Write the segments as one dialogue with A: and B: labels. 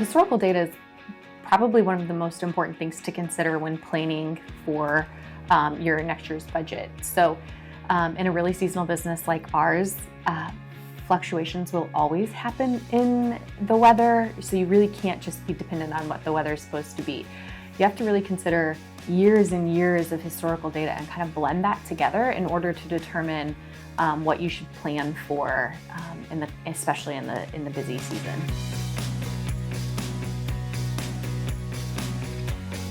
A: historical data is probably one of the most important things to consider when planning for your next year's budget. So in a really seasonal business like ours, fluctuations will always happen in the weather, so you really can't just be dependent on what the weather is supposed to be. You have to really consider years and years of historical data and kind of blend that together in order to determine what you should plan for, especially in the busy season.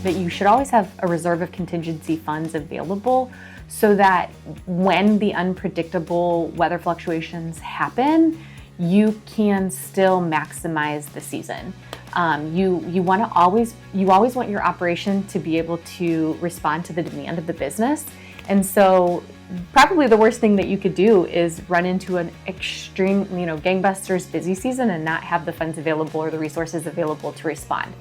A: That you should always have a reserve of contingency funds available so that when the unpredictable weather fluctuations happen, you can still maximize the season. You always want your operation to be able to respond to the demand of the business. And so probably the worst thing that you could do is run into an extreme, gangbusters busy season and not have the funds available or the resources available to respond.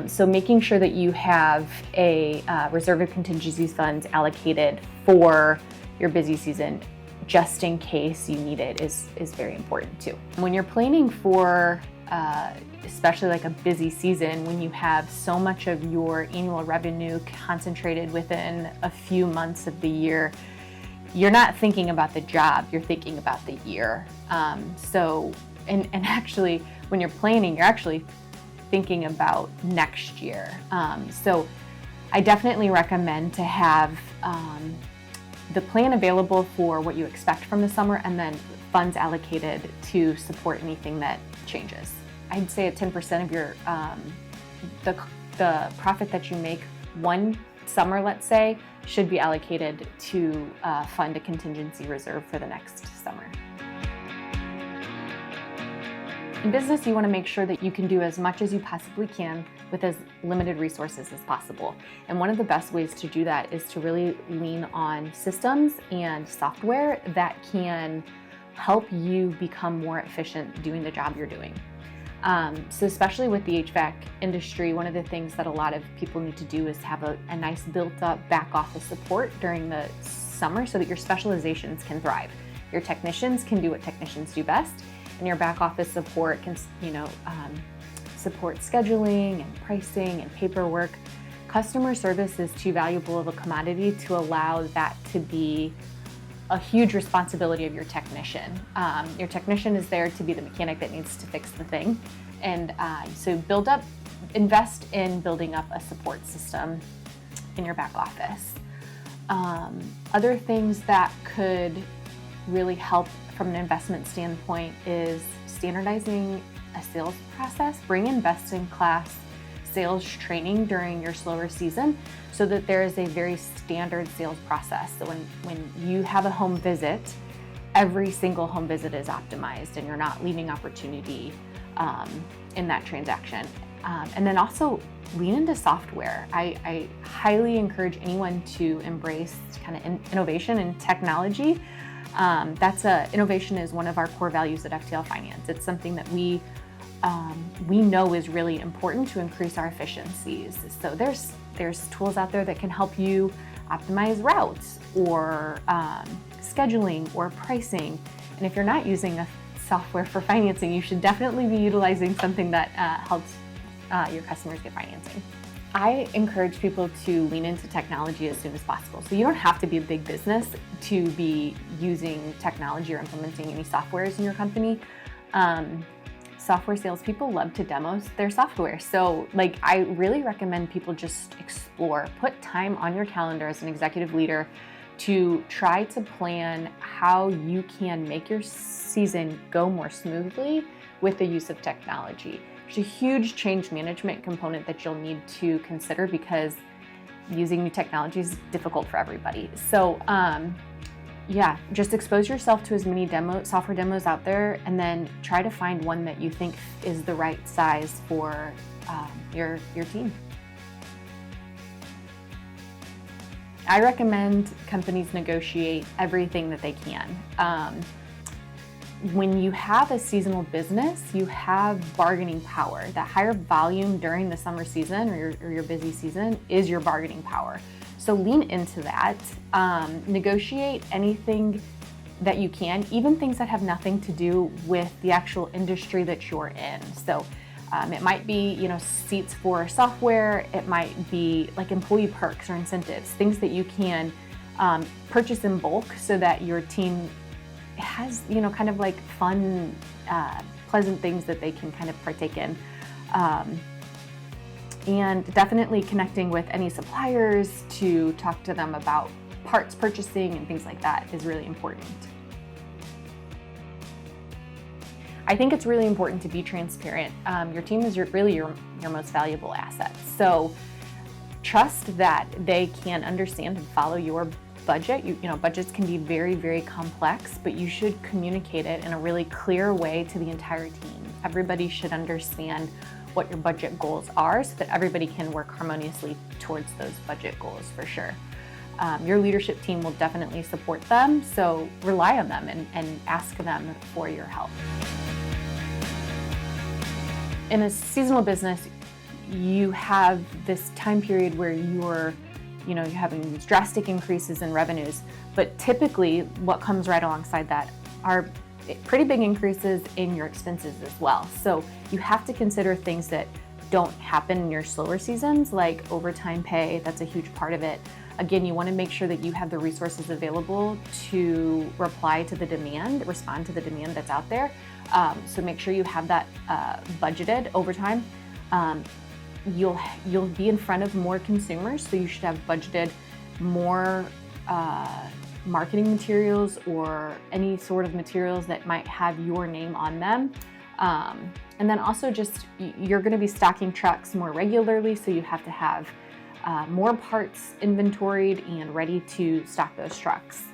A: So making sure that you have a reserve of contingency funds allocated for your busy season, just in case you need it, is very important too. When you're planning for, especially like a busy season, when you have so much of your annual revenue concentrated within a few months of the year, you're not thinking about the job, you're thinking about the year. And actually, when you're planning, you're actually thinking about next year. So I definitely recommend to have the plan available for what you expect from the summer and then funds allocated to support anything that changes. I'd say 10% of your the profit that you make one summer, let's say, should be allocated to fund a contingency reserve for the next summer. In business, you want to make sure that you can do as much as you possibly can with as limited resources as possible. And one of the best ways to do that is to really lean on systems and software that can help you become more efficient doing the job you're doing. So especially with the HVAC industry, one of the things that a lot of people need to do is have a nice built-up back office support during the summer so that your specializations can thrive. Your technicians can do what technicians do best, and your back office support can, support scheduling and pricing and paperwork. Customer service is too valuable of a commodity to allow that to be a huge responsibility of your technician. Your technician is there to be the mechanic that needs to fix the thing. And so invest in building up a support system in your back office. Other things that could really help from an investment standpoint is standardizing a sales process. Bring in best-in-class sales training during your slower season so that there is a very standard sales process. So when you have a home visit, every single home visit is optimized and you're not leaving opportunity in that transaction. And then also lean into software. I highly encourage anyone to embrace kind of innovation and technology. Innovation is one of our core values at FTL Finance. It's something that we know is really important to increase our efficiencies. So there's tools out there that can help you optimize routes or scheduling or pricing. And if you're not using a software for financing, you should definitely be utilizing something that helps your customers get financing. I encourage people to lean into technology as soon as possible. So you don't have to be a big business to be using technology or implementing any softwares in your company. Software salespeople love to demo their software. So I really recommend people just explore, put time on your calendar as an executive leader to try to plan how you can make your season go more smoothly with the use of technology. There's a huge change management component that you'll need to consider because using new technology is difficult for everybody. So just expose yourself to as many software demos out there and then try to find one that you think is the right size for your team. I recommend companies negotiate everything that they can. When you have a seasonal business, you have bargaining power. That higher volume during the summer season or your busy season is your bargaining power. So lean into that. Negotiate anything that you can, even things that have nothing to do with the actual industry that you're in. So It might be, seats for software. It might be like employee perks or incentives, things that you can purchase in bulk so that your team has, kind of like fun, pleasant things that they can kind of partake in. And definitely connecting with any suppliers to talk to them about parts purchasing and things like that is really important. I think it's really important to be transparent. Your team is really your most valuable asset. So trust that they can understand and follow your budget. Budgets can be very, very complex, but you should communicate it in a really clear way to the entire team. Everybody should understand what your budget goals are so that everybody can work harmoniously towards those budget goals for sure. Your leadership team will definitely support them, so rely on them and ask them for your help. In a seasonal business, you have this time period where you're having these drastic increases in revenues, but typically what comes right alongside that are pretty big increases in your expenses as well. So you have to consider things that don't happen in your slower seasons, like overtime pay. That's a huge part of it. Again, you want to make sure that you have the resources available to respond to the demand that's out there. So make sure you have that budgeted overtime. You'll be in front of more consumers, so you should have budgeted more marketing materials or any sort of materials that might have your name on them. And then also you're going to be stocking trucks more regularly, so you have to have more parts inventoried and ready to stock those trucks.